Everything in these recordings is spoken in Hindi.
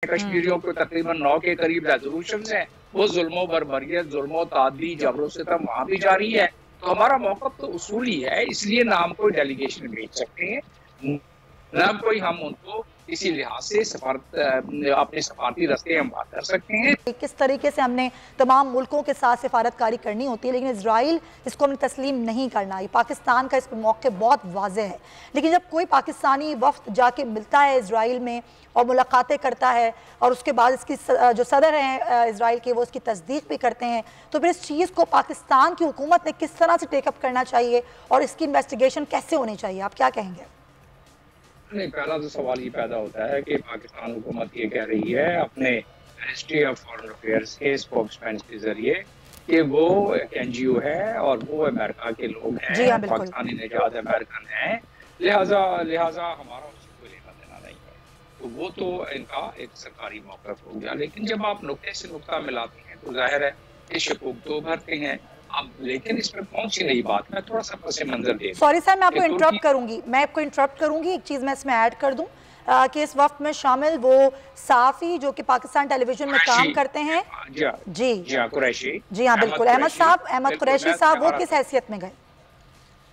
कश्मीरियों को तकरीबन 9 के करीब रेजोल्यूशन है, वो जुल्मो बर्बरियत, जुल्मो तादी, जबरो सितम वहाँ भी जारी है। तो हमारा मौक़िफ़ तो उसूली है, इसलिए ना हम कोई डेलीगेशन भेज सकते हैं, ना कोई हम उनको किसी लिहाज से अपने सफारती रास्ते हम बात कर सकते हैं। किस तरीके से हमने तमाम मुल्कों के साथ सिफारतकारी करनी होती है, लेकिन इजराइल इसको हमने तस्लीम नहीं करना। ये पाकिस्तान का इस पर मौक़िफ़ बहुत वाज़ेह है। लेकिन जब कोई पाकिस्तानी वफ़द जाके मिलता है इजराइल में और मुलाकातें करता है और उसके बाद इसकी जो सदर हैं इजराइल के वो उसकी तस्दीक भी करते हैं, तो फिर इस चीज़ को पाकिस्तान की हुकूमत ने किस तरह से टेकअप करना चाहिए और इसकी इन्वेस्टिगेशन कैसे होनी चाहिए, आप क्या कहेंगे? नहीं, पहला तो सवाल ये पैदा होता है कि पाकिस्तान हुकूमत ये कह रही है अपने मिनिस्ट्री ऑफ फॉरेन अफेयर्स के स्पोक्समैन के जरिए कि वो एक एनजीओ है और वो अमेरिका के लोग हैं, जी हाँ, पाकिस्तानी निजात अमेरिकन हैं, लिहाजा हमारा उससे कोई लेना देना नहीं है। तो वो तो इनका एक सरकारी मौक़िफ़ हो गया। लेकिन जब आप नुक्ते से नुक्ता मिलाते हैं तो ज़ाहिर है कि शकूक तो उभरते हैं। अब लेकिन इसमें कौन सी नई बात, मैं थोड़ा सा पस मंजर दे, सॉरी सर, मैं आपको इंटरप्ट करूंगी। एक चीज़ मैं इसमें ऐड कर दूं कि इस वक्त में शामिल वो साफ़ी जो कि पाकिस्तान टेलीविजन में काम करते हैं। जी कुरैशी, जी हाँ बिल्कुल, अहमद कुरैशी साहब, वो किस हैसियत में गए?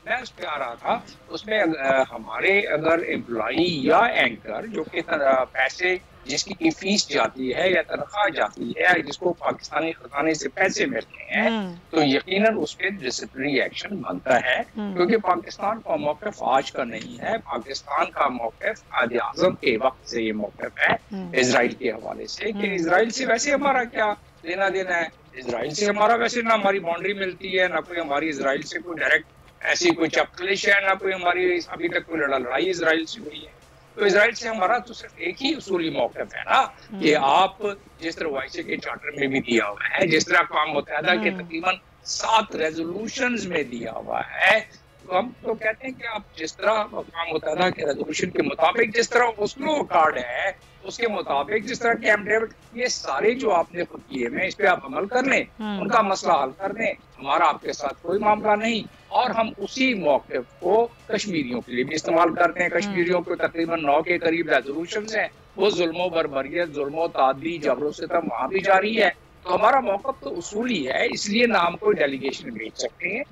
मैं उस पे आ रहा था। उसमें हमारे अगर एम्प्लॉई या एंकर जो कि पैसे जिसकी फीस जाती है या तनख्वाह जाती है, जिसको पाकिस्तानी खजाने से पैसे मिलते हैं, तो यकीनन उस पर डिसिप्लिनरी एक्शन बनता है, क्योंकि पाकिस्तान का मौक़िफ़ आज का नहीं है। पाकिस्तान का मौक़िफ़ कायद आज़म के वक्त से ये मौक़िफ़ है इजराइल के हवाले से कि इजराइल से वैसे हमारा क्या लेना देना है। इजराइल से हमारा वैसे ना हमारी बाउंड्री मिलती है, ना कोई हमारी इजराइल से कोई डायरेक्ट ऐसी कोई चपकलिश है, ना कोई हमारी अभी तक कोई लड़ाई इजराइल से हुई है। तो इजराइल से हमारा तो सिर्फ एक ही उसूली मौक़िफ़ है ना कि आप जिस तरह OIC के चार्टर में भी दिया हुआ है, जिस तरह अक़वाम मुत्तहिदा के तकरीबन 7 रेजोल्यूशंस में दिया हुआ है, तो हम तो कहते हैं कि आप जिस तरह अक़वाम मुत्तहिदा के रेजोल्यूशन के मुताबिक, जिस तरह ओस्लो कार्ड है उसके मुताबिक, जिस तरह कैंप डेविड, ये सारे जो आपने खुद किए हैं इस पे आप अमल कर लें, उनका मसला हल कर लें, हमारा आपके साथ कोई मामला नहीं। और हम उसी मौक़िफ़ को कश्मीरियों के लिए भी इस्तेमाल करते हैं। कश्मीरियों को तकरीबन 9 के करीब रेजोल्यूशन है, वो जुल्मो बर्बरियत, जुल्मो तादी, जबरो सितम वहाँ भी जारी है। तो हमारा मौक़िफ़ तो उसूली है, इसलिए ना हम कोई डेलीगेशन भेज सकते हैं,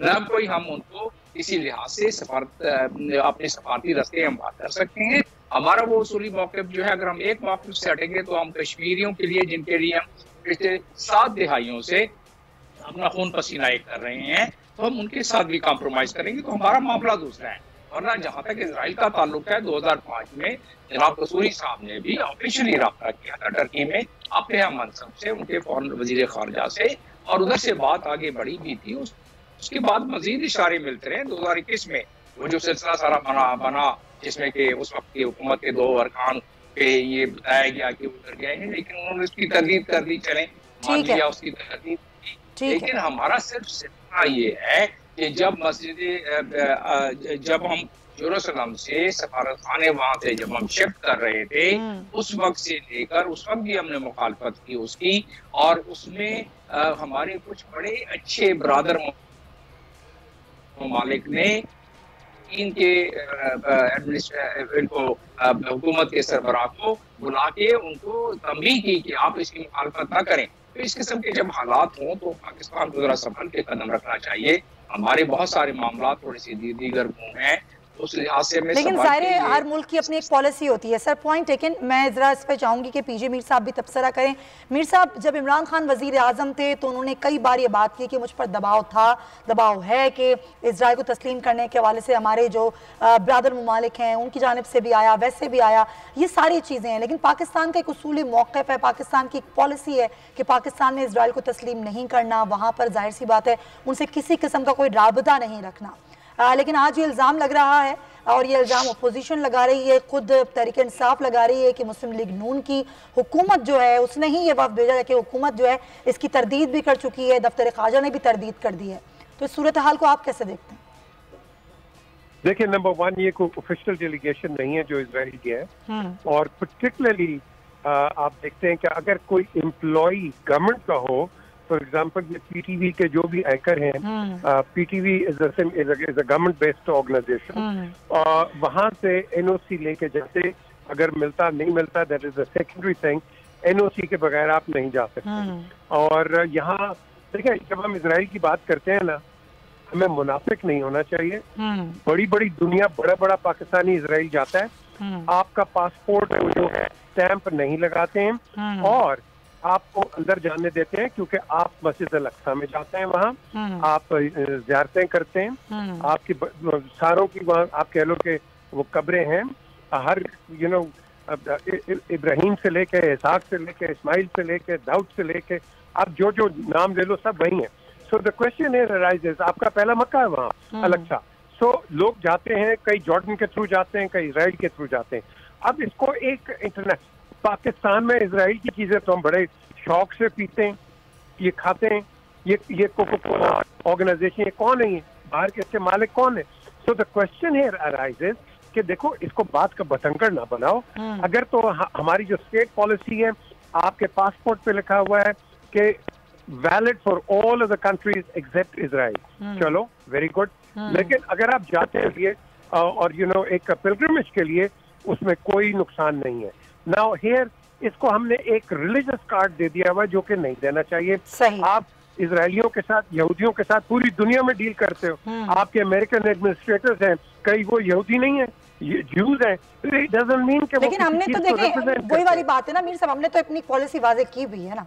ना कोई हम उनको किसी लिहाज से अपने सफारती रास्ते हम बात कर सकते हैं। हमारा वो उसूली मौक़िफ़ जो है, अगर हम एक मौक़िफ़ से हटेंगे तो हम कश्मीरियों के लिए, जिनके लिए हम पिछले 7 दिहाइयों से अपना खून पसीना एक कर रहे हैं, तो हम उनके साथ भी कॉम्प्रोमाइज़ करेंगे, तो हमारा मामला दूसरा है। वरना जहाँ तक इजराइल का ताल्लुक है, 2005 में जनाब कसूरी साहब ने भी ऑफिशियली राब्ता किया था टर्की में अपने हम मनसब से, उनके फॉरेन वज़ीर ख़ारजा से, और उधर से बात आगे बढ़ी भी थी। उसके बाद मजीद इशारे मिलते रहे। 2021 में वो जो सिलसिला सारा बना जिसमें कि उस वक्त की हुकूमत के 2 अरकान पे ये बताया गया कि उतर गए हैं, लेकिन उन्होंने उसकी तरदीद कर दी, चलें मान लिया उसकी तरदीद। लेकिन हमारा सिर्फ सिलसिला ये है कि जब हम जेरूसलम से सफारतखाने वहाँ से जब हम शिफ्ट कर रहे थे, उस वक्त से लेकर उस वक्त भी हमने मुखालफत की उसकी, और उसमें हमारे कुछ बड़े अच्छे ब्रादर ममालिक ने इनके इनको हुकूमत के सरबराह को बुला के उनको तंबीह की कि आप इसकी मुखालफत ना करें। तो इस किस्म के जब हालात हों तो पाकिस्तान को जरा संभल के कदम रखना चाहिए। हमारे बहुत सारे मामला थोड़ी सी दीगर गुम हैं, उस लिहाज से लेकिन सारे हर मुल्क की अपनी एक पॉलिसी होती है। Sir point taken. मैं ज़रा इस पर चाहूँगी कि पीजे मीर साहब भी तबसरा करें। मीर साहब, जब इमरान खान वज़ीर आज़म थे तो उन्होंने कई बार ये बात की कि मुझ पर दबाव था, दबाव है कि इजराइल को तस्लीम करने के हवाले से हमारे जो ब्रादर ममालिक हैं उनकी जानिब से भी आया, वैसे भी आया, ये सारी चीज़ें हैं। लेकिन पाकिस्तान का एक उसूली मौक़िफ़ है, पाकिस्तान की एक पॉलिसी है कि पाकिस्तान ने इजराइल को तस्लीम नहीं करना, वहाँ पर जाहिर सी बात है उनसे किसी किस्म का कोई राबता नहीं रखना। लेकिन आज ये इल्ज़ाम लग रहा है और ये इल्ज़ाम अपोजिशन लगा रही है, खुद तहरीक इंसाफ लगा रही है कि मुस्लिम लीग नून की हुकूमत जो है उसने ही ये वफ़द भेजा है कि हुकूमत जो है इसकी तरदीद भी कर चुकी है, दफ्तर ख़ाजा ने भी तरदीद कर दी है। तो इस सूरत हाल को आप कैसे देखते हैं? देखिए, नंबर 1 ये कोई ऑफिशियल डेलीगेशन नहीं है जो इजराइल की है, और पर्टिकुलरली आप देखते हैं कि अगर कोई एम्प्लॉई गवर्नमेंट का हो, फॉर एग्जाम्पल ये PTV के जो भी एंकर हैं, PTV is a government based organisation, वहाँ से NOC लेके जैसे अगर मिलता नहीं मिलता that is a secondary thing, NOC के बगैर आप नहीं जा सकते। और यहाँ देखिए जब हम इजराइल की बात करते हैं ना, हमें मुनाफिक नहीं होना चाहिए। बड़ी बड़ी दुनिया, बड़ा बड़ा पाकिस्तानी इजराइल जाता है, आपका पासपोर्ट जो है स्टैंप नहीं लगाते हैं और आपको अंदर जाने देते हैं, क्योंकि आप मस्जिद अल अक्सा में जाते हैं, वहाँ आप ज़ियारतें करते हैं, आपकी सारों की वहाँ आप कह लो कि वो कब्रें हैं, हर इब्राहिम से लेके, इसहाक से लेके, इस्माइल से लेके, दाऊद से लेके, आप जो जो नाम ले लो सब वही है। So the question is arises, आपका पहला मक्का है वहाँ अल अक्सा, सो लोग जाते हैं, कई जॉर्डन के थ्रू जाते हैं, कई इसराइल के थ्रू जाते हैं। अब इसको एक इंटरनेट पाकिस्तान में इसराइल की चीजें तो हम बड़े शौक से पीते हैं, ये खाते हैं, ये कोका कोला ऑर्गेनाइजेशन ये कौन है, ये बाहर के इसके मालिक कौन है? So the question here arises कि देखो इसको बात का बतंगड़ ना बनाओ। अगर तो हमारी जो स्टेट पॉलिसी है, आपके पासपोर्ट पे लिखा हुआ है कि valid for all of the countries except Israel, चलो वेरी गुड। लेकिन अगर आप जाते हैं और एक पिलग्रिमेज के लिए, उसमें कोई नुकसान नहीं है। नाउ हियर इसको हमने एक रिलीजियस कार्ड दे दिया हुआ जो कि नहीं देना चाहिए। सही। आप इजरायलियों के साथ, यहूदियों के साथ पूरी दुनिया में डील करते हो। आपके अमेरिकन एडमिनिस्ट्रेटर्स हैं, कई वो यहूदी नहीं है, ज्यूज हैं, इट डजंट मीन कि लेकिन हमने तो देखें वही वाली बात है ना मीर साहब, हमने तो अपनी पॉलिसी वाज़ेह की हुई है ना।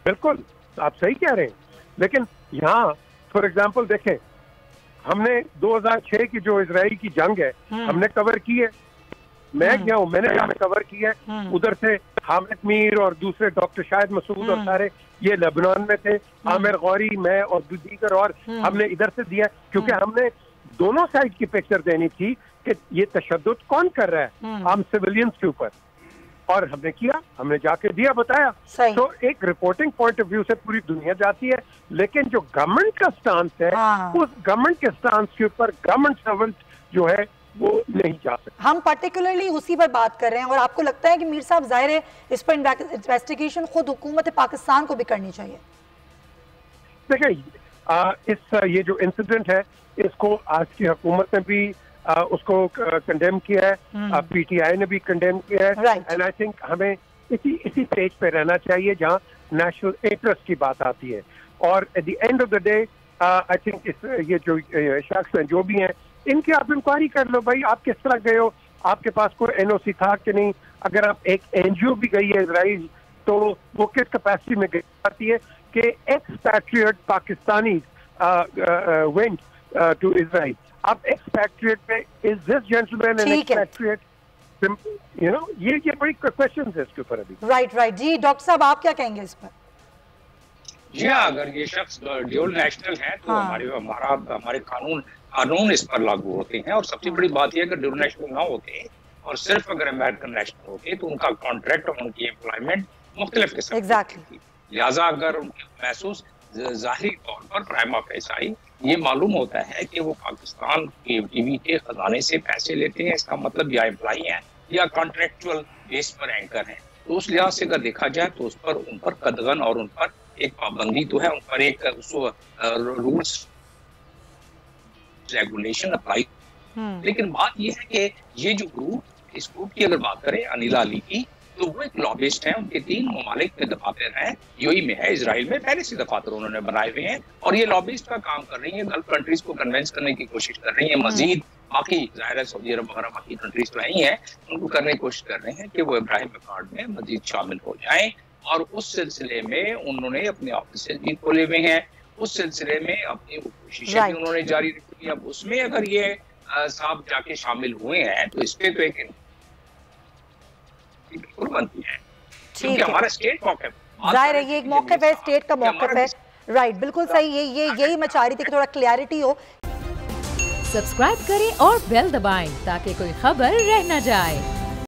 बिल्कुल आप सही कह रहे हैं, लेकिन यहाँ फॉर एग्जाम्पल देखें, हमने 2006 की जो इजराइल की जंग है हमने कवर की है, मैं गया हूँ, मैंने कवर किया है। उधर से हामिद मीर और दूसरे डॉक्टर शाहिद मसूद और सारे ये लेबनान में थे, आमिर गौरी, मैं और दीगर, और हमने इधर से दिया, क्योंकि हमने दोनों साइड की पिक्चर देनी थी कि ये तशद्दुद कौन कर रहा है आम सिविलियंस के ऊपर, और हमने किया, हमने जाके दिया, बताया। तो एक रिपोर्टिंग पॉइंट ऑफ व्यू से पूरी दुनिया जाती है, लेकिन जो गवर्नमेंट का स्टांस है, उस गवर्नमेंट के स्टांस के ऊपर गवर्नमेंट सर्वेंट जो है वो नहीं जा सकते। हम पर्टिकुलरली उसी पर बात कर रहे हैं, और आपको लगता है कि मीर साहब जाहिर है इस पर इन्वेस्टिगेशन खुद हुकूमत पाकिस्तान को भी करनी चाहिए? देखिए ये जो इंसिडेंट है इसको आज की हुकूमत ने भी उसको कंडेम किया है, पीटीआई ने भी कंडेम किया है, एंड आई थिंक हमें इसी पेज पे रहना चाहिए जहाँ नेशनल इंटरेस्ट की बात आती है। और at the end of the day I think ये जो शख्स हैं जो भी हैं, इनकी आप इंक्वायरी कर लो, भाई आप किस तरह गए हो, आपके पास कोई एनओसी था कि नहीं। अगर आप एक एनजीओ भी गई है इजराइल, तो वो किस कैपेसिटी में गई आती है कि expatriate Pakistani went to Israel. आप एक्सपैट्रिएट पे, is this gentleman an expatriate? ये बड़ी क्वेश्चन है इसके ऊपर अभी। राइट जी, डॉक्टर साहब आप क्या कहेंगे इस पर? जी हाँ, अगर ये शख्स ड्यूल नेशनल है तो हमारे कानून इस पर लागू होते हैं। और सबसे बड़ी बात यह, अगर ड्यूल नेशनल ना होते और सिर्फ अगर अमेरिकन नेशनल होते तो उनका कॉन्ट्रैक्ट और उनकी एम्प्लॉयमेंट मुख्तलिफ किस्म की थी। लिहाजा अगर उनके महसूस जाहिर तौर पर प्राइमा फेसाई ये मालूम होता है कि वो पाकिस्तान के टीवी के खजाने से पैसे लेते हैं, इसका मतलब या एम्प्लॉई हैं या कॉन्ट्रेक्चुअल बेस पर एंकर हैं, तो उस लिहाज से अगर देखा जाए तो उन पर कदगन और उन पर एक पाबंदी तो है, उन पर एक रूल्स रेगुलेशन अप्लाई। लेकिन बात यह है कि ये जो ग्रुप, इस ग्रुप की अगर बात करें अनिला अली की, तो वो एक लॉबिस्ट हैं, उनके 3 ममालिक में दफातर हैं, यूएई में है, इजराइल में पहले से दफातर उन्होंने बनाए हुए हैं, और ये लॉबिस्ट का काम कर रही है, गल्फ कंट्रीज को कन्विंस करने की कोशिश कर रही है। मजीद बाकी जाहिर है सऊदी अरब वगैरह बाकी कंट्रीज तो नहीं है, उनको करने की कोशिश कर रहे हैं कि वो इब्राहिम अकॉर्ड में मजीद शामिल हो जाएं। और उस सिलसिले में उन्होंने अपने ऑफिस भी खोले हुए हैं, उस सिलसिले में अपनी कोशिशें भी उन्होंने जारी रखी। अब उसमें अगर ये साहब जाके शामिल हुए हैं तो इस पे तो एक बिल्कुल बनती है, क्योंकि हमारा स्टेट मौक़िफ़ जाहिर है, ये एक मौक़िफ़ है, स्टेट का मौक़िफ़ है। राइट, बिल्कुल सही है, यही मैं चाह रही थी कि थोड़ा क्लैरिटी हो। सब्सक्राइब करें और बेल दबाएं ताकि कोई खबर रह न जाए।